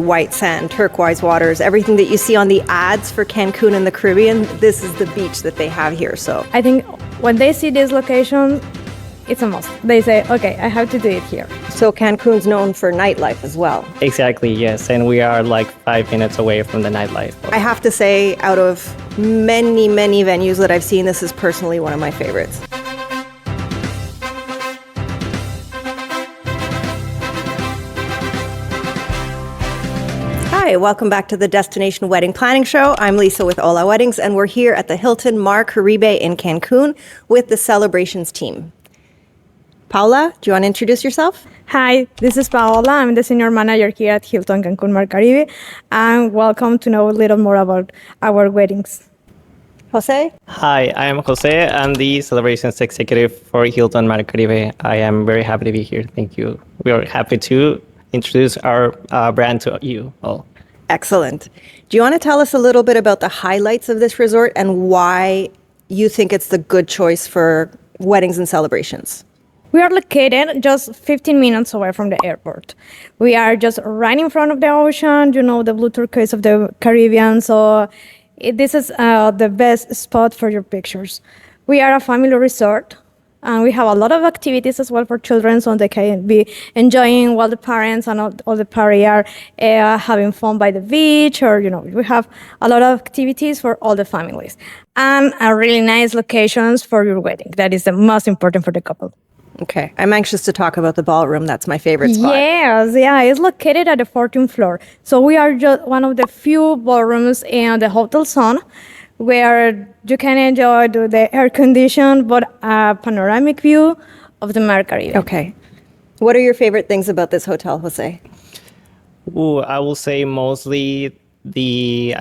White sand, turquoise waters, everything that you see on the ads for Cancun and the Caribbean, this is the beach that they have here. So I think when they see this location, it's a must. They say, okay, I have to do it here. So Cancun's known for nightlife as well. Exactly, yes. And we are like 5 minutes away from the nightlife. I have to say, out of many, many venues that I've seen, this is personally one of my favorites. Hi, welcome back to the Destination Wedding Planning Show. I'm Lisa with Hola Weddings, and we're here at the Hilton Mar Caribe in Cancun with the celebrations team. Paula, do you want to introduce yourself? Hi, this is Paola. I'm the senior manager here at Hilton Cancún Mar Caribe, and welcome to know a little more about our weddings. Jose? Hi, I am Jose. I'm the celebrations executive for Hilton Mar Caribe. I am very happy to be here. Thank you. We are happy to introduce our brand to you all. Excellent. Do you want to tell us a little bit about the highlights of this resort and why you think it's the good choice for weddings and celebrations? We are located just 15 minutes away from the airport. We are just right in front of the ocean, the blue turquoise of the Caribbean. So this is the best spot for your pictures. We are a family resort, and we have a lot of activities as well for children, so they can be enjoying while the parents and all the party are having fun by the beach, or, we have a lot of activities for all the families. And a really nice locations for your wedding. That is the most important for the couple. Okay. I'm anxious to talk about the ballroom. That's my favorite spot. Yes, yeah. It's located at the 14th floor. So we are just one of the few ballrooms in the Hotel Zone where you can enjoy the air condition, but a panoramic view of the Mar Caribe. Okay. What are your favorite things about this hotel, Jose? I will say mostly the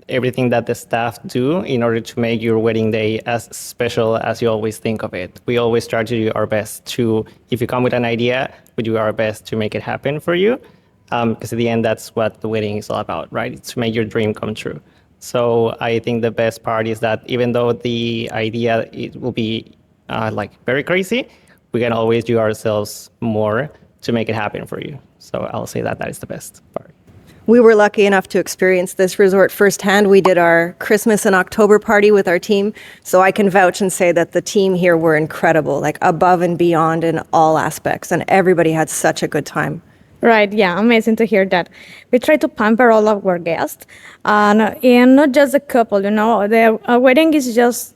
everything that the staff do in order to make your wedding day as special as you always think of it. We always try to do our best to, if you come with an idea, we do our best to make it happen for you. Because at the end, that's what the wedding is all about, right? It's to make your dream come true. So I think the best part is that even though the idea it will be very crazy, we can always do ourselves more to make it happen for you. So I'll say that is the best part. We were lucky enough to experience this resort firsthand. We did our Christmas and October party with our team, so I can vouch and say that the team here were incredible, like above and beyond in all aspects, and everybody had such a good time. Right, yeah, amazing to hear that. We try to pamper all of our guests, and not just the couple, The wedding is just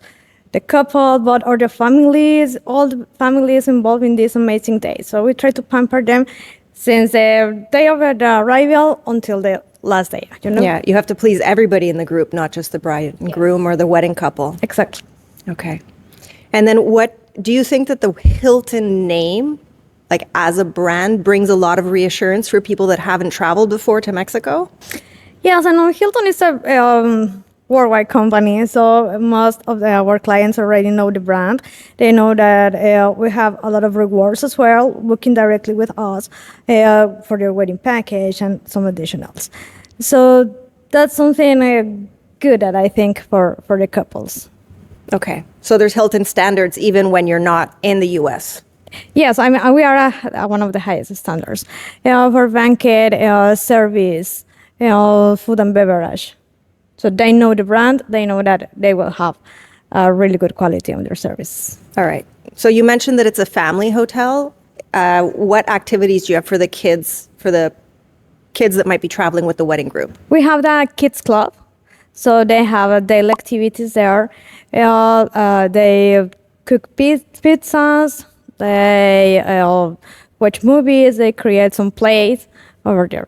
the couple, but or the families, all the families involved in this amazing day. So we try to pamper them since the day of the arrival until the last day, Yeah, you have to please everybody in the group, not just the bride and groom or the wedding couple. Exactly. Okay. And then what do you think that the Hilton name, like as a brand, brings a lot of reassurance for people that haven't traveled before to Mexico? Yes, and Hilton is a worldwide company, so most of our clients already know the brand. They know that we have a lot of rewards as well, working directly with us for their wedding package and some additionals. So that's something good that I think for the couples. Okay. So there's Hilton standards even when you're not in the U.S.? Yes, I mean, we are one of the highest standards for banquet, service, food and beverage. So they know the brand, they know that they will have a really good quality on their service. All right. So you mentioned that it's a family hotel. What activities do you have for the kids that might be traveling with the wedding group? We have the kids club. So they have daily activities there. They cook pizzas, they watch movies, they create some plays over there.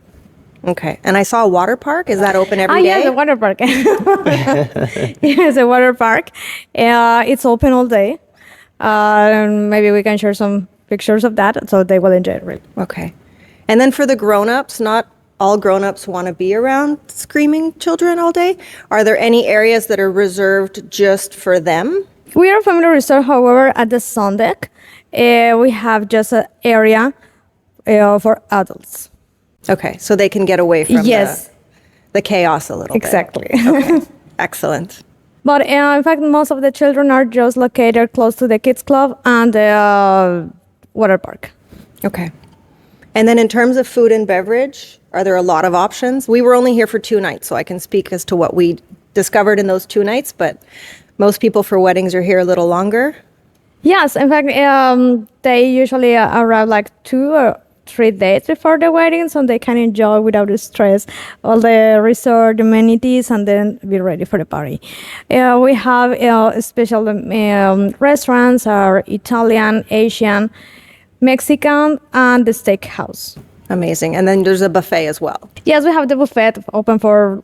Okay. And I saw a water park. Is that open every day? Yeah, the water park. Yes, the water park. It's open all day. Maybe we can share some pictures of that, so they will enjoy it really. Okay. And then for the grown-ups, not all grown-ups want to be around screaming children all day. Are there any areas that are reserved just for them? We are a family resort, however, at the sun deck, we have just an area for adults. Okay, so they can get away from the chaos a little exactly. bit. Exactly. Okay, excellent. But in fact, most of the children are just located close to the kids club and the water park. Okay. And then in terms of food and beverage, are there a lot of options? We were only here for 2 nights, so I can speak as to what we discovered in those 2 nights, but most people for weddings are here a little longer. Yes, in fact, they usually arrive like 2 or 3 days before the wedding, so they can enjoy without the stress all the resort amenities and then be ready for the party. We have special restaurants, are Italian, Asian, Mexican, and the steakhouse. Amazing. And then there's a buffet as well. Yes, we have the buffet open for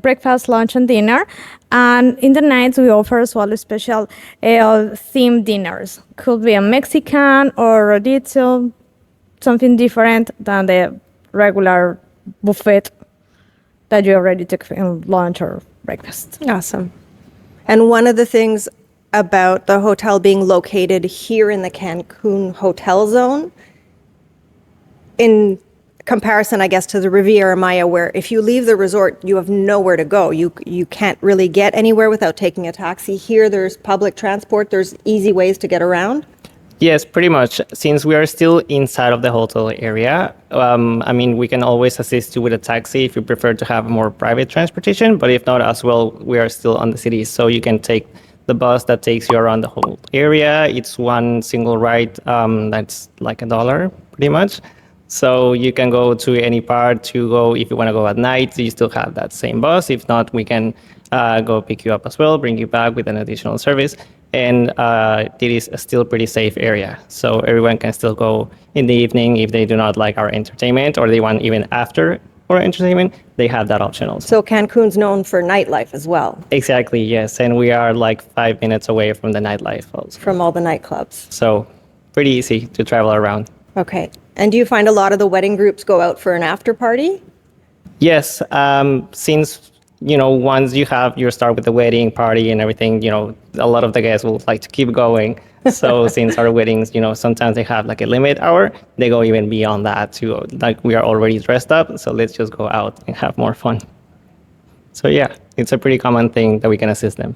breakfast, lunch, and dinner. And in the nights, we offer as well special themed dinners. Could be a Mexican or rodizio, something different than the regular buffet that you already took for lunch or breakfast. Awesome. And one of the things about the hotel being located here in the Cancun hotel zone, in comparison, I guess, to the Riviera Maya, where if you leave the resort, you have nowhere to go. You can't really get anywhere without taking a taxi. Here, there's public transport. There's easy ways to get around. Yes, pretty much. Since we are still inside of the hotel area, I mean, we can always assist you with a taxi if you prefer to have more private transportation. But if not, as well, we are still on the city, so you can take the bus that takes you around the whole area. It's one single ride that's like $1, pretty much. So you can go to any part to go. If you want to go at night, you still have that same bus. If not, we can go pick you up as well, bring you back with an additional service. And it is a still pretty safe area. So everyone can still go in the evening if they do not like our entertainment or they want even after our entertainment, they have that option also. So Cancun's known for nightlife as well. Exactly, yes. And we are like 5 minutes away from the nightlife also. From all the nightclubs. So pretty easy to travel around. Okay. And do you find a lot of the wedding groups go out for an after party? Yes, since once you start with the wedding party and everything, a lot of the guests will like to keep going. So since our weddings, sometimes they have like a limit hour, they go even beyond that to like we are already dressed up, so let's just go out and have more fun. So yeah, it's a pretty common thing that we can assist them.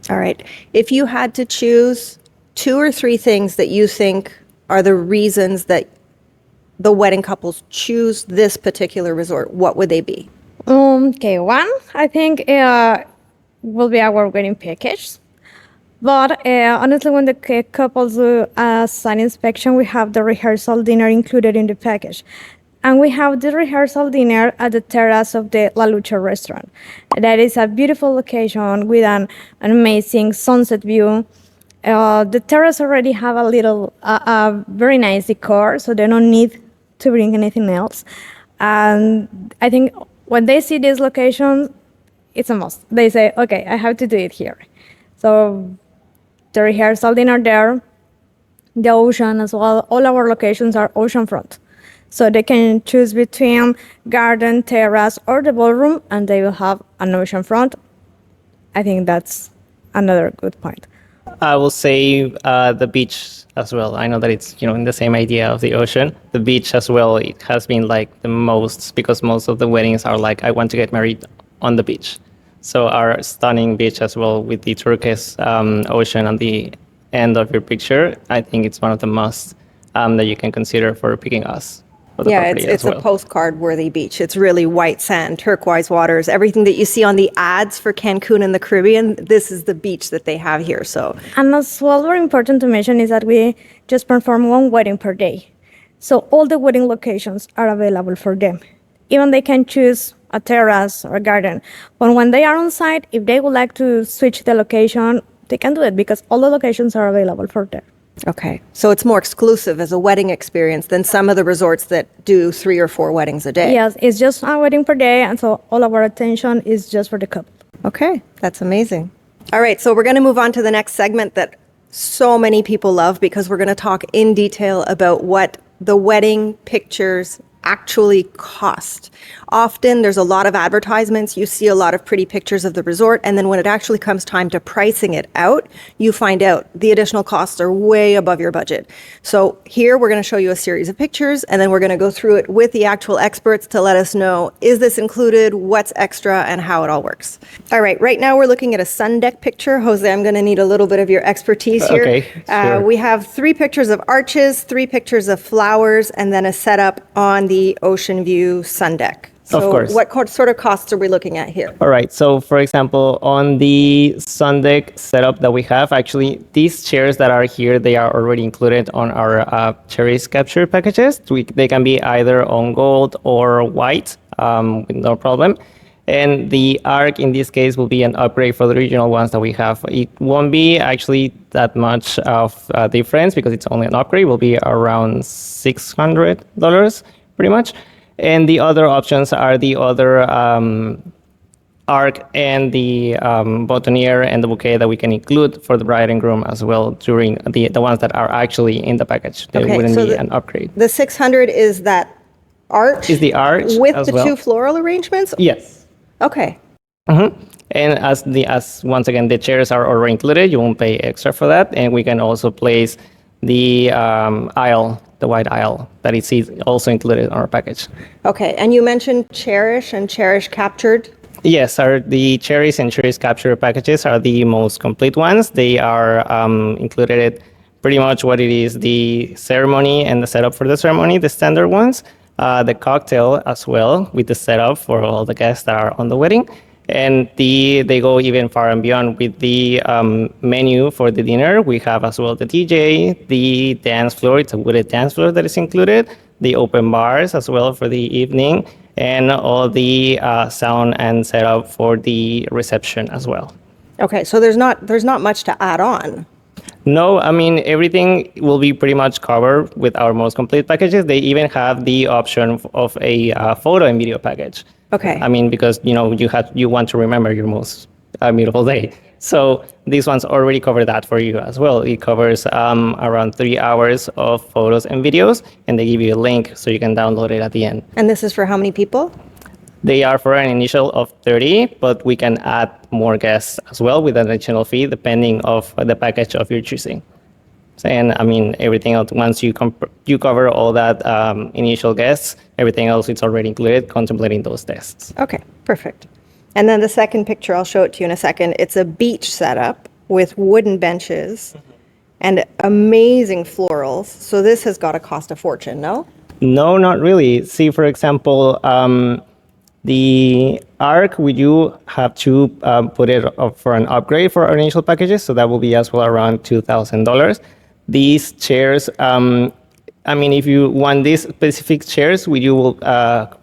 All right. If you had to choose 2 or 3 things that you think are the reasons that the wedding couples choose this particular resort, what would they be? Okay, one, I think will be our wedding package. But honestly, when the couples do a sign inspection, we have the rehearsal dinner included in the package. And we have the rehearsal dinner at the terrace of the La Lucha restaurant. That is a beautiful location with an amazing sunset view. The terrace already have a very nice decor, so they don't need to bring anything else. And I think when they see this location, it's a must. They say, okay, I have to do it here. So the rehearsal dinner there, the ocean as well. All our locations are oceanfront. So they can choose between garden, terrace, or the ballroom, and they will have an oceanfront. I think that's another good point. I will say the beach as well. I know that it's in the same idea of the ocean. The beach as well, it has been like the most, because most of the weddings are like, I want to get married on the beach. So our stunning beach as well with the turquoise ocean on the end of your picture, I think it's one of the must that you can consider for picking us. Yeah, it's a postcard-worthy beach. It's really white sand, turquoise waters, everything that you see on the ads for Cancun and the Caribbean. This is the beach that they have here. So, and as well, very important to mention is that we just perform one wedding per day. So all the wedding locations are available for them. Even they can choose a terrace or a garden. But when they are on site, if they would like to switch the location, they can do it because all the locations are available for them. Okay. So it's more exclusive as a wedding experience than some of the resorts that do 3 or 4 weddings a day. Yes, it's just a wedding per day, and so all of our attention is just for the couple. Okay, that's amazing. All right, so we're going to move on to the next segment that so many people love because we're going to talk in detail about what the wedding pictures actually cost. Often there's a lot of advertisements, you see a lot of pretty pictures of the resort, and then when it actually comes time to pricing it out, you find out the additional costs are way above your budget. So here we're going to show you a series of pictures, and then we're going to go through it with the actual experts to let us know, is this included, what's extra, and how it all works. All right now we're looking at a sun deck picture. Jose, I'm going to need a little bit of your expertise here. Okay, sure. We have 3 pictures of arches, 3 pictures of flowers, and then a setup on the ocean view sun deck. So Of course. what sort of costs are we looking at here? All right. So, for example, on the sun deck setup that we have, actually, these chairs that are here, they are already included on our cherries capture packages. They can be either on gold or white, with no problem. And the arc in this case will be an upgrade for the original ones that we have. It won't be actually that much of a difference because it's only an upgrade. It will be around $600 pretty much. And the other options are the other arc and the boutonniere and the bouquet that we can include for the bride and groom as well during the ones that are actually in the package. They wouldn't be an upgrade. The 600 is that arch? Is the arch with as the well. 2 floral arrangements? Yes. Okay. And as once again the chairs are already included, you won't pay extra for that, and we can also place the aisle, the white aisle that is also included on our package. Okay, and you mentioned Cherish and Cherish Captured. Yes, the cherries and cherries capture packages are the most complete ones. They are included pretty much what it is, the ceremony and the setup for the ceremony, the standard ones, the cocktail as well with the setup for all the guests that are on the wedding. And they go even far and beyond with the menu for the dinner. We have as well the DJ, the dance floor. It's a wooded dance floor that is included. The open bars as well for the evening, and all the sound and setup for the reception as well. Okay, so there's not much to add on. No, I mean, everything will be pretty much covered with our most complete packages. They even have the option of a photo and video package. Okay. I mean, because you want to remember your most beautiful day. So these ones already cover that for you as well. It covers around 3 hours of photos and videos, and they give you a link so you can download it at the end. And this is for how many people? They are for an initial of 30, but we can add more guests as well with an additional fee depending of the package of your choosing. And I mean, everything else, once you cover all that initial guests, everything else it's already included, contemplating those tests. Okay, perfect. And then the second picture, I'll show it to you in a second. It's a beach setup with wooden benches and amazing florals. So this has got to cost a fortune, no? No, not really. See, for example, the arc, we do have to put it up for an upgrade for our initial packages. So that will be as well around $2,000. These chairs, I mean, if you want these specific chairs, we will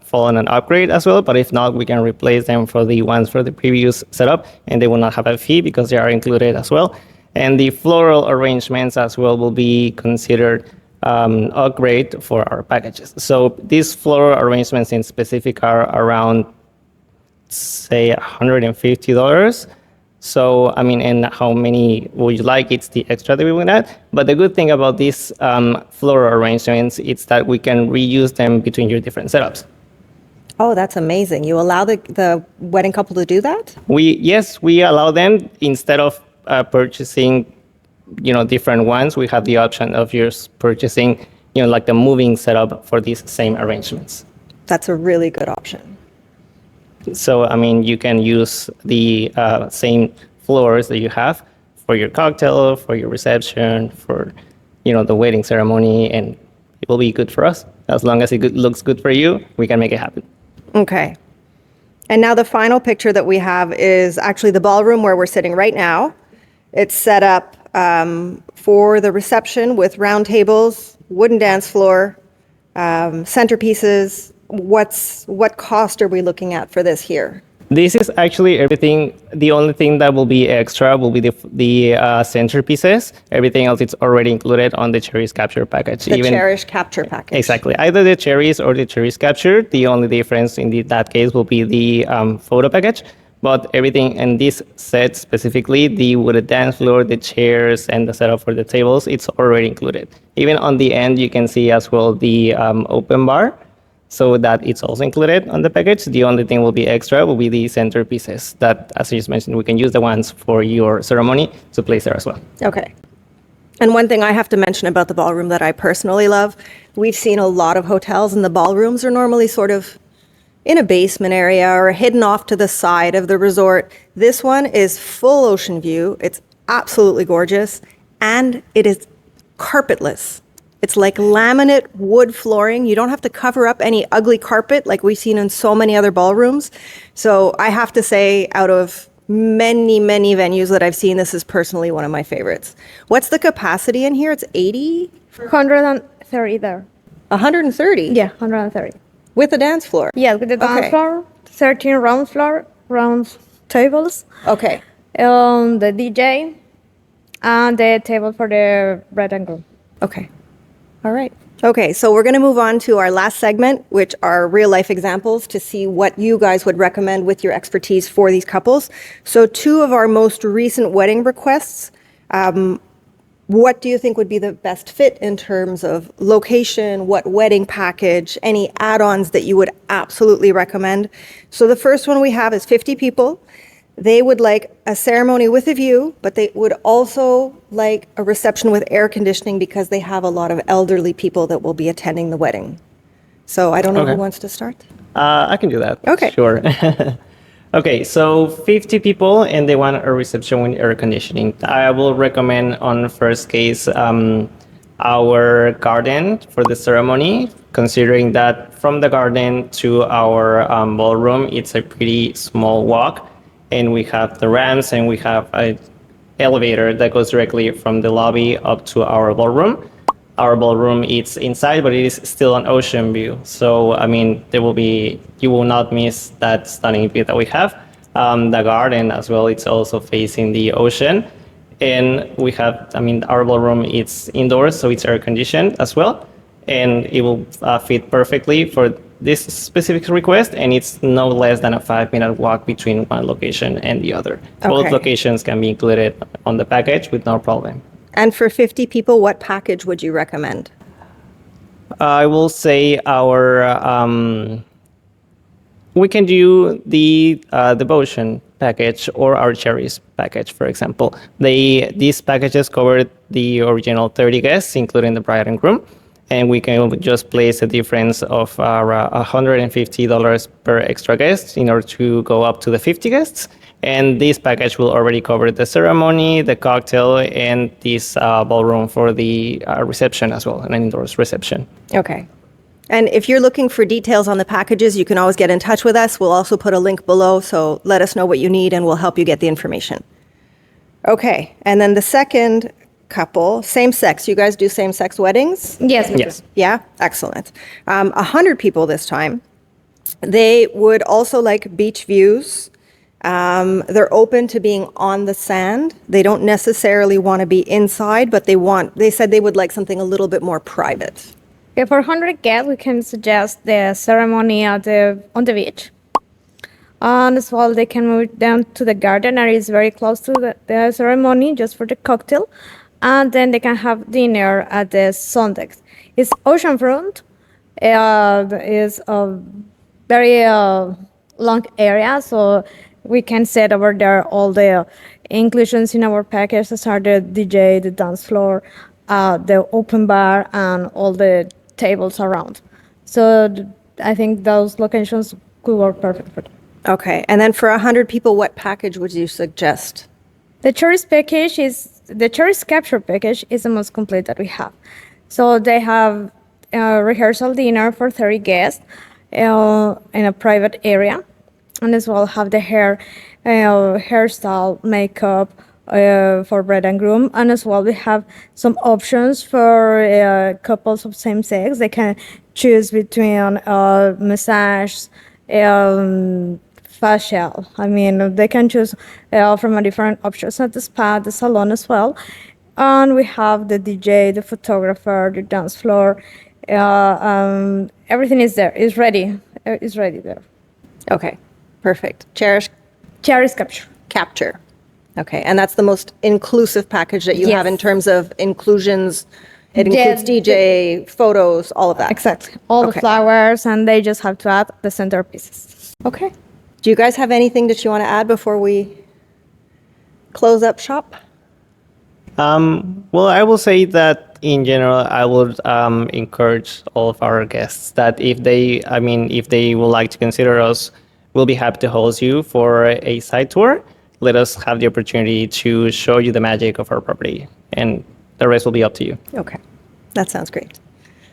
fall on an upgrade as well. But if not, we can replace them for the ones for the previous setup, and they will not have a fee because they are included as well. And the floral arrangements as well will be considered upgrade for our packages. So these floral arrangements in specific are around, say, $150. So, I mean, and how many would you like? It's the extra that we will add. But the good thing about these floral arrangements is that we can reuse them between your different setups. Oh, that's amazing. You allow the wedding couple to do that? Yes, we allow them instead of purchasing, different ones. We have the option of just purchasing, like the moving setup for these same arrangements. That's a really good option. So, I mean, you can use the same floors that you have for your cocktail, for your reception, for, the wedding ceremony, and it will be good for us. As long as it looks good for you, we can make it happen. Okay. And now the final picture that we have is actually the ballroom where we're sitting right now. It's set up for the reception with round tables, wooden dance floor, centerpieces. What cost are we looking at for this here? This is actually everything. The only thing that will be extra will be the centerpieces. Everything else is already included on the cherries capture package. The Cherish Capture package. Exactly. Either the cherries or the cherries capture. The only difference in that case will be the photo package. But everything in this set specifically, the wooded dance floor, the chairs, and the setup for the tables, it's already included. Even on the end, you can see as well the open bar So that it's also included on the package. The only thing will be extra will be the centerpieces that, as I just mentioned, we can use the ones for your ceremony to place there as well. Okay. And one thing I have to mention about the ballroom that I personally love, we've seen a lot of hotels and the ballrooms are normally sort of in a basement area or hidden off to the side of the resort. This one is full ocean view. It's absolutely gorgeous and it is carpetless. It's like laminate wood flooring. You don't have to cover up any ugly carpet like we've seen in so many other ballrooms. So I have to say, out of many, many venues that I've seen, this is personally one of my favorites. What's the capacity in here? It's 80? 130 there. 130? Yeah, 130. With a dance floor? Yeah, with the dance Okay. floor, 13 round tables, Okay. the DJ, and the table for the bride and groom. Okay. All right. Okay, so we're going to move on to our last segment, which are real life examples to see what you guys would recommend with your expertise for these couples. So, two of our most recent wedding requests. What do you think would be the best fit in terms of location, what wedding package, any add-ons that you would absolutely recommend? So the first one we have is 50 people. They would like a ceremony with a view, but they would also like a reception with air conditioning because they have a lot of elderly people that will be attending the wedding. So I don't know Okay. who wants to start. I can do that. Okay. Sure. Okay, so 50 people and they want a reception with air conditioning. I will recommend on first case our garden for the ceremony, considering that from the garden to our ballroom, it's a pretty small walk. And we have the ramps and we have an elevator that goes directly from the lobby up to our ballroom. Our ballroom is inside, but it is still an ocean view. So, I mean, you will not miss that stunning view that we have. The garden as well, it's also facing the ocean. And we have, our ballroom, it's indoors, so it's air conditioned as well. And it will fit perfectly for this specific request. And it's no less than a 5-minute walk between one location and the other. Both Okay. locations can be included on the package with no problem. And for 50 people, what package would you recommend? I will say we can do the devotion package or our cherries package, for example. These packages cover the original 30 guests, including the bride and groom, and we can just place a difference of $150 per extra guest in order to go up to the 50 guests. And this package will already cover the ceremony, the cocktail, and this ballroom for the reception as well, an indoors reception. Okay. And if you're looking for details on the packages, you can always get in touch with us. We'll also put a link below, so let us know what you need and we'll help you get the information. Okay, and then the second couple, same sex. You guys do same sex weddings? Yes, we do. Yes. Yeah, excellent. 100 people this time. They would also like beach views. They're open to being on the sand. They don't necessarily want to be inside, but they said they would like something a little bit more private. Okay, for 100 guests, we can suggest the ceremony on the beach. And as well, they can move down to the garden area. It's very close to the ceremony, just for the cocktail. And then they can have dinner at the sun deck. It's oceanfront. It's a very long area, so we can set over there all the inclusions in our package, as are the DJ, the dance floor, the open bar, and all the tables around. So I think those locations could work perfect for them. Okay, and then for 100 people, what package would you suggest? The tourist capture package is the most complete that we have. So they have a rehearsal dinner for 30 guests in a private area, and as well have the hairstyle, makeup for bride and groom, and as well we have some options for couples of same sex. They can choose between massage, facial. They can choose from a different options at the spa, the salon as well. And we have the DJ, the photographer, the dance floor. Everything is there. It's ready. It's ready there. Okay, perfect. Cherish Cherries capture. Okay, and that's the most inclusive package that you have Yes. in terms of inclusions It includes DJ, photos, all of that. Exactly. All the Okay. flowers, and they just have to add the centerpieces. Okay. Do you guys have anything that you want to add before we close up shop? Well, I will say that in general, I would encourage all of our guests that if they would like to consider us, we'll be happy to host you for a site tour. Let us have the opportunity to show you the magic of our property, and the rest will be up to you. Okay. That sounds great.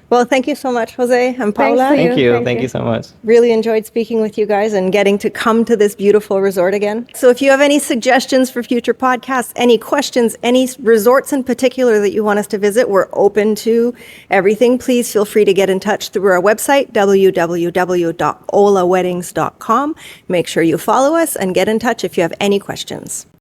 Well, thank you so much, Jose and Paula. to Thank you. Thank Thank you. you so much. Really enjoyed speaking with you guys and getting to come to this beautiful resort again. So if you have any suggestions for future podcasts, any questions, any resorts in particular that you want us to visit, we're open to everything. Please feel free to get in touch through our website, www.holaweddings.com. Make sure you follow us and get in touch if you have any questions.